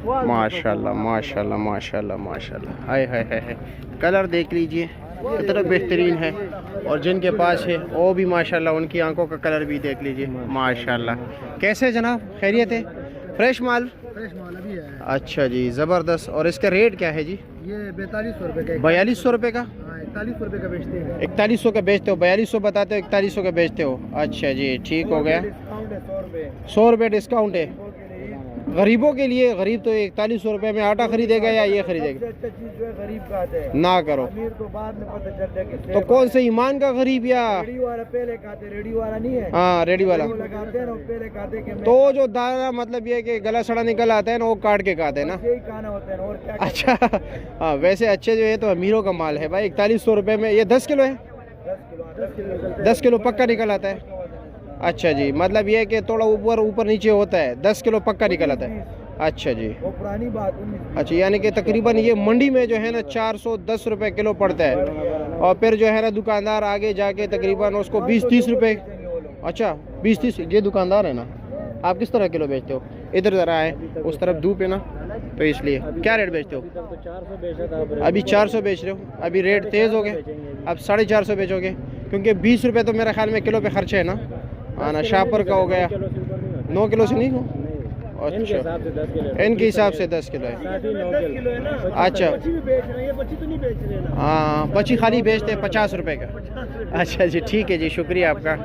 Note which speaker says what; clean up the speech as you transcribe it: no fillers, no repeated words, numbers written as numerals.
Speaker 1: माशाल्लाह माशाल्लाह माशाल्लाह माशाल्लाह। हाय हाय हाय हाय, कलर देख लीजिए कितना बेहतरीन है। और जिनके पास है वो भी माशाल्लाह उनकी आंखों का कलर भी देख लीजिए माशाल्लाह। कैसे जनाब, खैरियत है? फ्रेश माल?
Speaker 2: फ्रेश माल अभी है।
Speaker 1: अच्छा जी, ज़बरदस्त। और इसका रेट क्या है जी?
Speaker 2: ये 4200 रुपये का।
Speaker 1: 4200 रुपये का?
Speaker 2: 4100 रुपये का बेचते हैं।
Speaker 1: 4100 का बेचते हो, 4200 बताते हो, 4100 का बेचते हो। अच्छा जी, ठीक हो गया। 100 रुपये डिस्काउंट है गरीबों के लिए। गरीब तो 4100 रुपये में आटा खरीदेगा या ये खरीदेगा?
Speaker 2: अच्छा चीज जो है गरीब का है
Speaker 1: ना करो
Speaker 2: अमीर तो बाद में पता चल जाएगा।
Speaker 1: तो कौन से ईमान का गरीब या
Speaker 2: रेडी वाला पहले खाते, रेडी वाला नहीं है।
Speaker 1: हाँ रेडी वाला।
Speaker 2: वो लगाते हैं ना, पहले खाते के
Speaker 1: तो जो दाना मतलब ये कि गला सड़ा निकल आता है ना, वो काट के खाते हैं ना।
Speaker 2: यही खाना होता है और क्या।
Speaker 1: अच्छा हाँ, वैसे अच्छे जो है तो अमीरों का माल है भाई। 4100 रुपये में ये 10 किलो है? 10 किलो पक्का निकल आता है। अच्छा जी, मतलब ये है कि थोड़ा ऊपर ऊपर नीचे होता है, 10 किलो पक्का निकल आता है। अच्छा जी,
Speaker 2: वो पुरानी बात।
Speaker 1: अच्छा यानी कि तकरीबन ये मंडी में जो है ना 410 रुपये किलो पड़ता है। और फिर जो है ना दुकानदार आगे जाके तकरीबन उसको 20-30 रुपये। अच्छा 20-30, ये दुकानदार है ना। आप किस तरह किलो बेचते हो? इधर ज़रा आए, उस तरफ धूप है ना, तो इसलिए क्या रेट बेचते हो? अभी 400 बेच रहे हो? अभी रेट तेज़ हो गए, अब 450 बेचोगे? क्योंकि 20 रुपये तो मेरे ख्याल में किलो पे खर्च है ना। हाँ ना, शापर का हो गया 9 किलो से नहीं हो। अच्छा, इनके हिसाब से 10 किलो है। अच्छा हाँ, बची खाली बेचते हैं 50 रुपये का। अच्छा जी, ठीक है जी, शुक्रिया आपका।